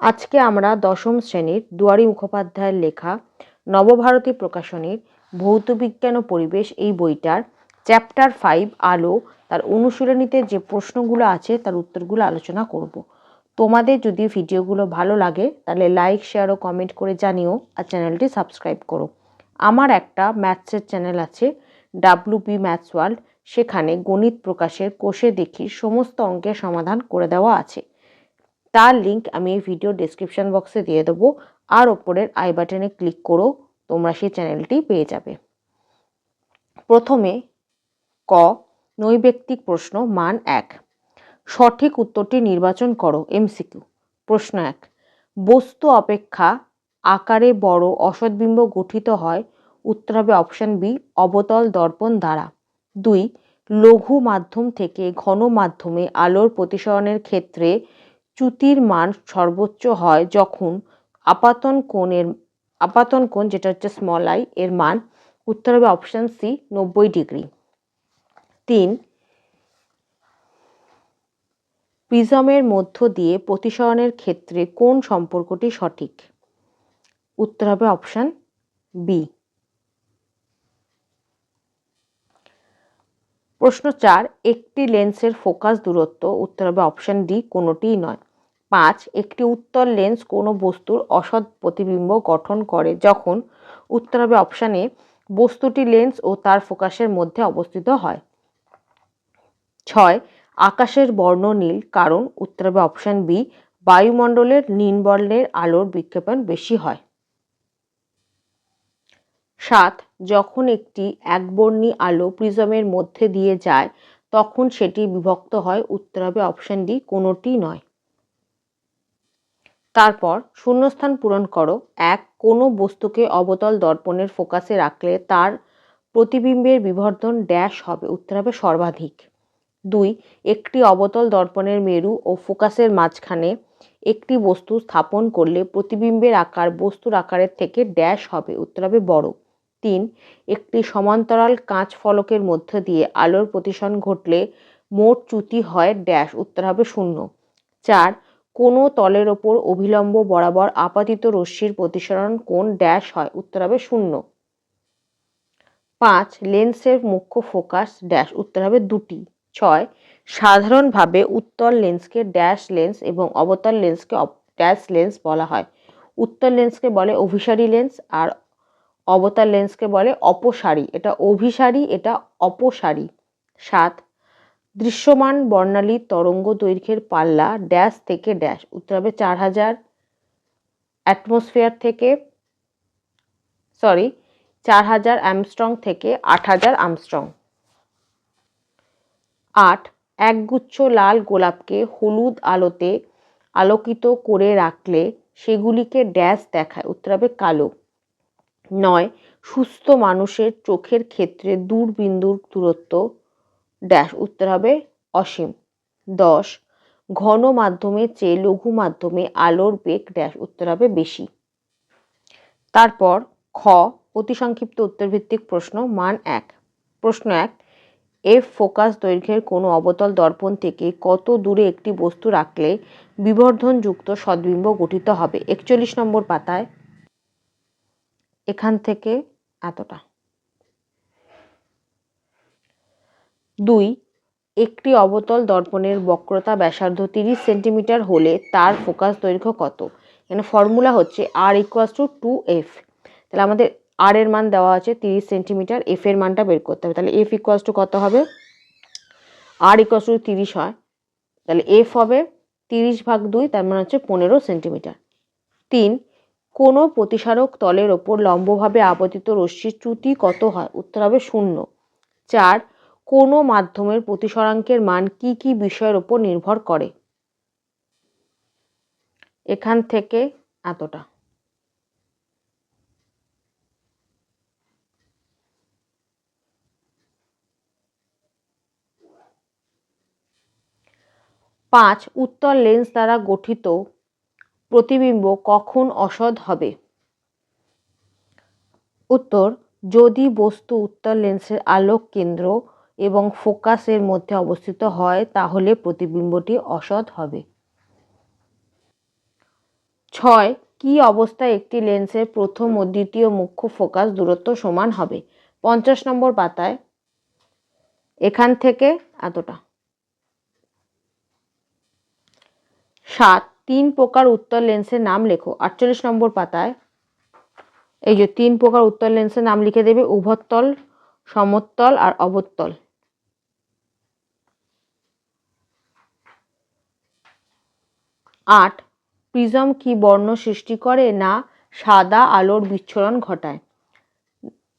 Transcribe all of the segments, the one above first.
আজকে আমরা দশম শ্রেণীর দুয়ারী মুখোপাধ্যায়ের লেখা নবভারতী প্রকাশনীর ভৌতবিজ্ঞান ও পরিবেশ এই বইটার চ্যাপ্টার 5 আলো তার অনুশীলনীতে যে প্রশ্নগুলো আছে তার উত্তরগুলো আলোচনা করব। তোমাদের যদি ভিডিওগুলো ভালো লাগে তাহলে লাইক, শেয়ার ও কমেন্ট করে জানিও, আর চ্যানেলটি সাবস্ক্রাইব করো। আমার একটা ম্যাথসের চ্যানেল আছে, WP ম্যাথস ওয়ার্ল্ড। সেখানে গণিত প্রকাশের কোষে দেখি সমস্ত অঙ্কের সমাধান করে দেওয়া আছে। তার লিঙ্ক আমি এই ভিডিও ডেসক্রিপশন বক্সে দিয়ে দেবো, আর ওপরের আই বাটনে ক্লিক করো, তোমরা সেই চ্যানেলটি পেয়ে যাবে। প্রথমে ক, নৈর্ব্যক্তিক প্রশ্ন, মান 1। সঠিক উত্তরটি নির্বাচন করো। MCQ। প্রশ্ন 1, বস্তু অপেক্ষা আকারে বড় অসৎবিম্ব গঠিত হয়। উত্তর হবে অপশন বি, অবতল দর্পণ দ্বারা। 2, লঘু মাধ্যম থেকে ঘন মাধ্যমে আলোর প্রতিসরণের ক্ষেত্রে চ্যুতির মান সর্বোচ্চ হয় যখন আপাতন কোণ যেটা হচ্ছে স্মল আই এর মান। উত্তর হবে অপশন সি, 90 ডিগ্রি। 3, প্রিজমের মধ্য দিয়ে প্রতিসরণের ক্ষেত্রে কোন সম্পর্কটি সঠিক? উত্তর হবে অপশন বি। প্রশ্ন 4, একটি লেন্সের ফোকাস দূরত্ব। উত্তর হবে অপশন ডি, কোনোটিই নয়। 5, একটি উত্তল লেন্স কোনো বস্তুর অসৎ প্রতিবিম্ব গঠন করে যখন। উত্তর হবে অপশন এ, বস্তুটি লেন্স ও তার ফোকাসের মধ্যে অবস্থিত হয়। 6, আকাশের বর্ণ নীল কারণ। উত্তর হবে অপশন বি, বায়ুমণ্ডলের নীল বর্ণের আলোর বিক্ষেপণ বেশি হয়। 7, যখন একটি একবর্ণী আলো প্রিজমের মধ্যে দিয়ে যায় তখন সেটি বিভক্ত হয়। উত্তর হবে অপশন ডি, কোনোটি নয়। তারপর শূন্যস্থান পূরণ করো। 1, কোনো বস্তুকে অবতল দর্পণের ফোকাসে রাখলে তার প্রতিবিম্বের বিবর্ধন ড্যাশ হবে। উত্তর হবে সর্বাধিক। 2, একটি অবতল দর্পণের মেরু ও ফোকাসের মাঝখানে একটি বস্তু স্থাপন করলে প্রতিবিম্বের আকার বস্তুর আকারের থেকে ড্যাশ হবে। উত্তর হবে বড়। 3, একটি সমান্তরাল কাঁচ ফলকের মধ্য দিয়ে আলোর প্রতিসরণ ঘটলে মোট চ্যুতি হয় ড্যাশ। উত্তর হবে 0। 4, কোনো তলের ওপর অভিলম্ব বরাবর আপাতিত রশ্মির প্রতিসরণ কোণ ড্যাশ হয়। উত্তর হবে 0। 5, লেন্সের মুখ্য ফোকাস ড্যাশ। উত্তর হবে 2টি। 6, সাধারণভাবে উত্তল লেন্সকে ড্যাশ লেন্স এবং অবতল লেন্সকে ড্যাশ লেন্স বলা হয়। উত্তল লেন্সকে বলে অভিসারী লেন্স আর অবতল লেন্সকে বলে অপসারী। এটা অভিসারী, এটা অপসারী। 7, দৃশ্যমান বর্ণালী তরঙ্গ দৈর্ঘ্যের পাল্লা ড্যাশ থেকে ড্যাশ। উত্তর হবে 4000 অ্যামস্ট্রং থেকে 8000 অ্যামস্ট্রং। 8, একগুচ্ছ লাল গোলাপকে হলুদ আলোতে আলোকিত করে রাখলে সেগুলিকে ড্যাশ দেখায়। উত্তর হবে কালো। 9, সুস্থ মানুষের চোখের ক্ষেত্রে দূরবিন্দুর দূরত্ব ড্যাশ। উত্তর হবে অসীম। 10, ঘন মাধ্যমের চেয়ে লঘু মাধ্যমে আলোর বেগ ড্যাশ। উত্তর হবে বেশি। তারপর খ, অতি সংক্ষিপ্ত উত্তরভিত্তিক প্রশ্ন, মান 1। প্রশ্ন 1, এফ ফোকাস দৈর্ঘ্যের কোনো অবতল দর্পণ থেকে কত দূরে একটি বস্তু রাখলে বিবর্ধনযুক্ত সদ্বিম্ব গঠিত হবে? 41 নম্বর পাতায় এখান থেকে এতটা। 2, একটি অবতল দর্পণের বক্রতা ব্যাসার্ধ 30 সেন্টিমিটার হলে তার ফোকাস দৈর্ঘ্য কত? এখানে ফর্মুলা হচ্ছে R = 2F। তাহলে আমাদের আর এর মান দেওয়া আছে 30 সেন্টিমিটার, এফ এর মানটা বের করতে হবে। তাহলে F = কত হবে? R = 30 হয়, তাহলে F হবে 30/2, তার মানে হচ্ছে 15 সেন্টিমিটার। 3, কোনো প্রতিসারক তলের ওপর লম্বভাবে আপতিত রশ্মির চ্যুতি কত হয়? উত্তর হবে 0। 4, কোনো মাধ্যমের প্রতিসরাঙ্কের মান কি কি বিষয়ের ওপর নির্ভর করে? এখান থেকে এতটা। 5, উত্তল লেন্স দ্বারা গঠিত প্রতিবিম্ব কখন অসৎ হবে? উত্তর, যদি বস্তু উত্তল লেন্সের আলোক কেন্দ্র এবং ফোকাসের মধ্যে অবস্থিত হয় তাহলে প্রতিবিম্বটি অসৎ হবে। 6 কি অবস্থায় একটি লেন্সের প্রথম ও দ্বিতীয় মুখ্য ফোকাস দূরত্ব সমান হবে? 50 নম্বর পাতায় এখান থেকে এতটা। 7 3 প্রকার উত্তর লেন্সের নাম লেখো। 48 নম্বর পাতায় এই যে 3 প্রকার উত্তর লেন্সের নাম লিখে দেবে, উভত্তল, সমতল আর অবতল। 8 প্রিজম কি বর্ণ সৃষ্টি করে? না, সাদা আলোর বিচ্ছুরণ ঘটায়।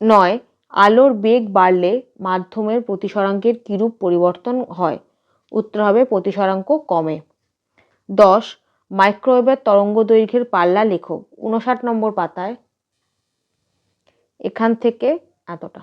9 আলোর বেগ বাড়লে মাধ্যমের প্রতিসরাঙ্কের কিরূপ পরিবর্তন হয়? উত্তর হবে প্রতিসরাঙ্ক কমে। 10 মাইক্রোওয়েভের তরঙ্গ দৈর্ঘ্যের পাল্লা লেখো। 59 নম্বর পাতায় এখান থেকে এতটা।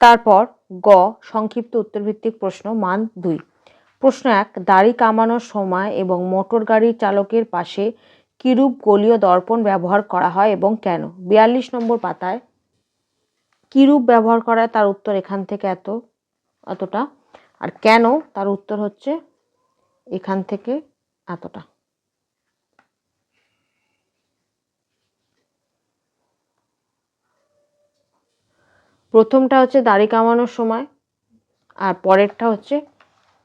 তারপর গ সংক্ষিপ্ত উত্তরভিত্তিক প্রশ্ন মান 2। প্রশ্ন 1 দাড়ি কামানোর সময় এবং মোটর গাড়ির চালকের পাশে কিরূপ গোলীয় দর্পণ ব্যবহার করা হয় এবং কেন? 42 নম্বর পাতায় কিরূপ ব্যবহার করা হয় তার উত্তর এখান থেকে এতটা, আর কেন তার উত্তর হচ্ছে এখান থেকে এতটা। প্রথমটা হচ্ছে দাড়ি কামানোর সময় আর পরেরটা হচ্ছে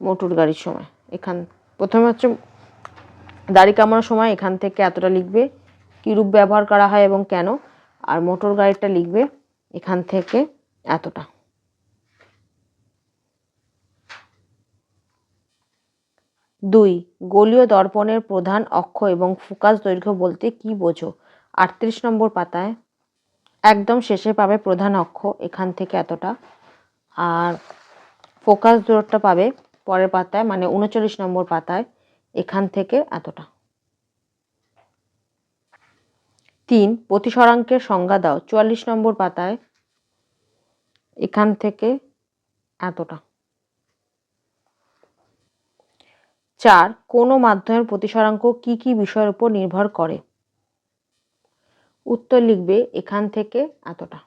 মোটর গাড়ির সময়। প্রথমে হচ্ছে দাড়ি কামানোর সময় এখান থেকে এতটা লিখবে, কিরূপ ব্যবহার করা হয় এবং কেন, আর মোটর গাড়িটা লিখবে এখান থেকে এতটা। 2 গোলীয় দর্পণের প্রধান অক্ষ এবং ফোকাস দৈর্ঘ্য বলতে কি বোঝো? 38 নম্বর পাতায় একদম শেষে পাবে প্রধান অক্ষ, এখান থেকে এতটা, আর ফোকাস দূরত্বটা পাবে পরের পাতায়, মানে 39 নম্বর পাতায় এখান থেকে এতটা। 3 প্রতিসরাঙ্কের সংজ্ঞা দাও। 44 নম্বর পাতায় এখান থেকে এতটা। 4 কোনো মাধ্যমের প্রতিসরাঙ্ক কি কি বিষয়ের উপর নির্ভর করে? উত্তর লিখবে এখান থেকে এতটা।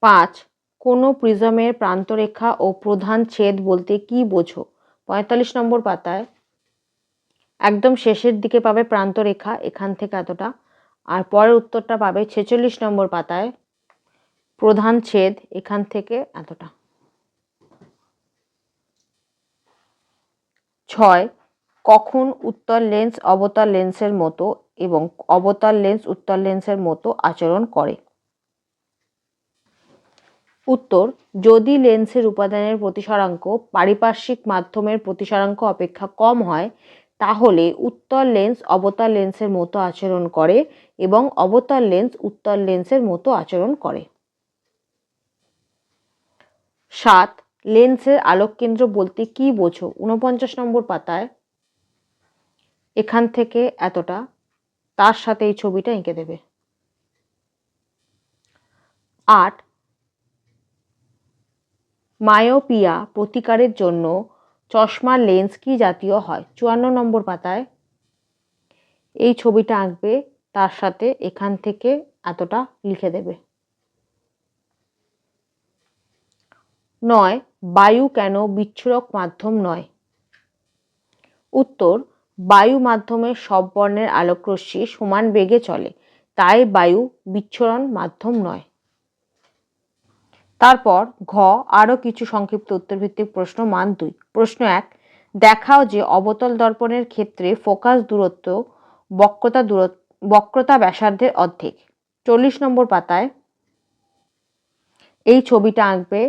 5 কোনো প্রিজমের প্রান্তরেখা ও প্রধান ছেদ বলতে কি বোঝো? 45 নম্বর পাতায় একদম শেষের দিকে পাবে প্রান্তরেখা, এখান থেকে এতটা, আর পরের উত্তরটা পাবে 46 নম্বর পাতায় প্রধান ছেদ, এখান থেকে এতটা। 6 কখন উত্তর লেন্স অবতল লেন্সের মতো এবং অবতল লেন্স উত্তর লেন্সের মতো আচরণ করে? উত্তর যদি লেন্সের উপাদানের প্রতিসরাঙ্ক পারিপার্শ্বিক মাধ্যমের প্রতিসরাঙ্ক অপেক্ষা কম হয় তাহলে উত্তল লেন্স অবতল লেন্সের মতো আচরণ করে এবং অবতল লেন্স উত্তল লেন্সের মতো আচরণ করে। 7 লেন্সের আলোককেন্দ্র বলতে কি বোঝো? 49 নম্বর পাতায় এখান থেকে এতটা, তার সাথে এই ছবিটা এঁকে দেবে। 8 মায়োপিয়া প্রতিকারের জন্য চশমার লেন্স কি জাতীয় হয়? 54 নম্বর পাতায় এই ছবিটা আঁকবে, তার সাথে এখান থেকে এতটা লিখে দেবে। 9 বায়ু কেন বিচ্ছুরক মাধ্যম নয়? উত্তর বায়ু মাধ্যমের সব বর্ণের আলোকরশ্মি সমান বেগে চলে, তাই বায়ু বিচ্ছুরণ মাধ্যম নয়। তারপর ঘ আরও কিছু সংক্ষিপ্ত উত্তরভিত্তিক প্রশ্ন মান 2। প্রশ্ন 1 দেখাও যে অবতল দর্পণের ক্ষেত্রে ফোকাস দূরত্ব বক্রতা ব্যাসার্ধের অর্ধেক। 40 নম্বর পাতায় এই ছবিটা আঁকবে,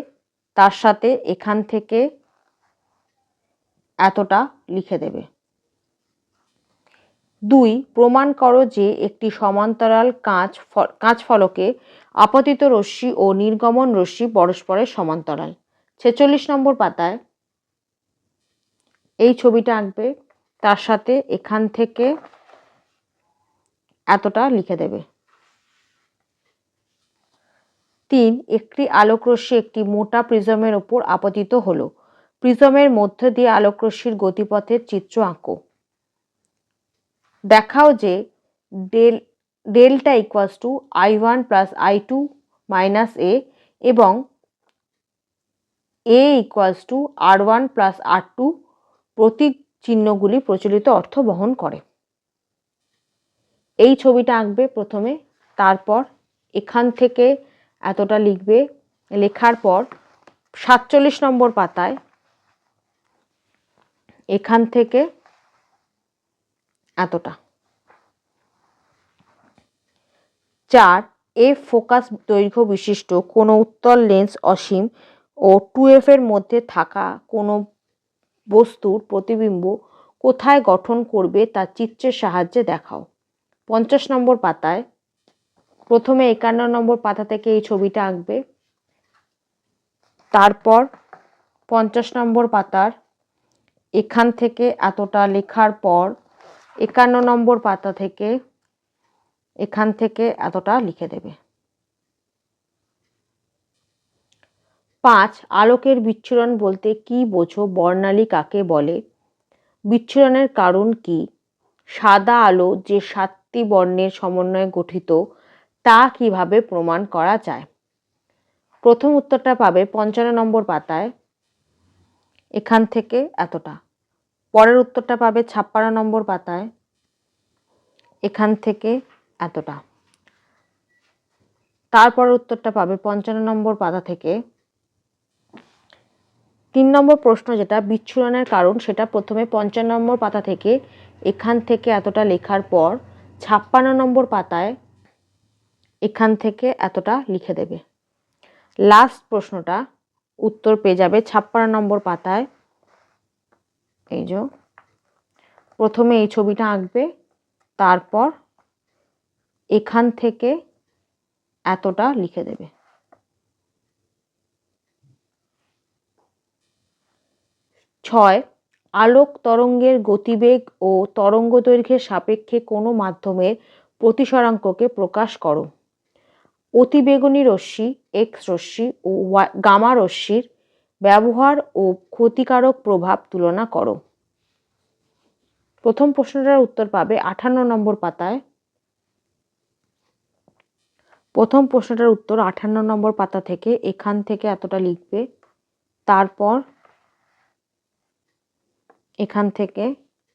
তার সাথে এখান থেকে এতটা লিখে দেবে। 2 প্রমাণ করো যে একটি সমান্তরাল কাঁচ ফলকে আপতিত রশ্মি ও নির্গমন রশ্মি পরস্পরের সমান্তরাল। 46 নম্বর পাতায় এই ছবিটা আঁকবে, তার সাথে এখান থেকে এতটা লিখে দেবে। 3 একটি আলোকরশ্মি একটি মোটা প্রিজমের উপর আপতিত হলো, প্রিজমের মধ্য দিয়ে আলোকরশ্মির গতিপথের চিত্র আঁকো। দেখাও যে delta equals to I1 plus I2 minus A এবং A equals to R1 plus R2 প্রতীক চিহ্নগুলি প্রচলিত অর্থ বহন করে। এই ছবিটা আঁকবে প্রথমে, তারপর এখান থেকে এতটা লিখবে, লেখার পর 47 নম্বর পাতায় এখান থেকে এতটা। 4 এফ ফোকাস দৈর্ঘ্য বিশিষ্ট কোনো উত্তল লেন্স অসীম ও 2f এর মধ্যে থাকা কোনো বস্তুর প্রতিবিম্ব কোথায় গঠন করবে তা চিত্রের সাহায্যে দেখাও। 50 নম্বর পাতায় প্রথমে 51 নম্বর পাতা থেকে এই ছবিটা আঁকবে, তারপর 50 নম্বর পাতার এখান থেকে এতটা লেখার পর 51 নম্বর পাতা থেকে এখান থেকে এতটা লিখে দেবে। 5 আলোকের বিচ্ছুরণ বলতে কি বোঝো, বর্ণালী কাকে বলে, বিচ্ছুরণের কারণ কি, সাদা আলো যে 7টি বর্ণের সমন্বয়ে গঠিত তা কিভাবে প্রমাণ করা যায়। প্রথম উত্তরটা পাবে 55 নম্বর পাতায় এখান থেকে এতটা। পরের উত্তরটা পাবে 56 নম্বর পাতায় এখান থেকে এতটা। তারপরের উত্তরটা পাবে 55 নম্বর পাতা থেকে। 3 নম্বর প্রশ্ন যেটা বিচ্ছুরণের কারণ, সেটা প্রথমে 55 নম্বর পাতা থেকে এখান থেকে এতটা লেখার পর 56 নম্বর পাতায় এখান থেকে এতটা লিখে দেবে। লাস্ট প্রশ্নটা উত্তর পেয়ে যাবে 56 নম্বর পাতায়। এই যে প্রথমে এই ছবিটা আঁকবে, তারপর এখান থেকে এতটা লিখে দেবে। 6 আলোক তরঙ্গের গতিবেগ ও তরঙ্গ দৈর্ঘ্যের সাপেক্ষে কোনো মাধ্যমের প্রতিসরাঙ্ককে প্রকাশ করো। অতিবেগুনি রশ্মি, এক্স রশ্মি ও গামা রশ্মির ব্যবহার ও ক্ষতিকারক প্রভাব তুলনা করো। প্রথম প্রশ্নটার উত্তর পাবে 58 নম্বর পাতায়। প্রথম প্রশ্নটার উত্তর 58 নম্বর পাতা থেকে এখান থেকে এতটা লিখবে, তারপর এখান থেকে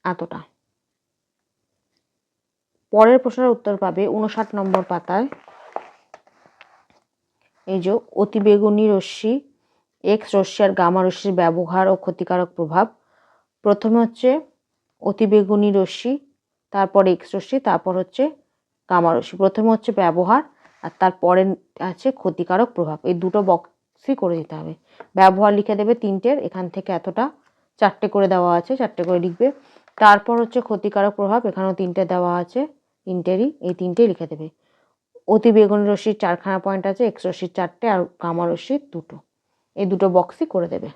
এতটা। পরের প্রশ্নের উত্তর পাবে 59 নম্বর পাতায়। এই যে অতিবেগুনি রশ্মি, এক্স রশ্মি আর গামা রশ্মির ব্যবহার ও ক্ষতিকারক প্রভাব। প্রথমে হচ্ছে অতিবেগুনি রশ্মি, তারপর এক্স রশ্মি, তারপর হচ্ছে গামা রশ্মি। প্রথমে হচ্ছে ব্যবহার আর তারপরে আছে ক্ষতিকারক প্রভাব। এই দুটো বক্সই করে দিতে হবে। ব্যবহার লিখে দেবে 3টের, এখান থেকে এতটা 4টে করে দেওয়া আছে, 4টে করে লিখবে। তারপর হচ্ছে ক্ষতিকারক প্রভাব, এখানেও 3টে দেওয়া আছে, 3টেরই এই 3টেই লিখে দেবে। অতিবেগুনি রশ্মির 4খানা পয়েন্ট আছে, এক্স রশ্মির 4টে আর গামা রশ্মির 2টো। এই দুটো বক্সই করে দেবে।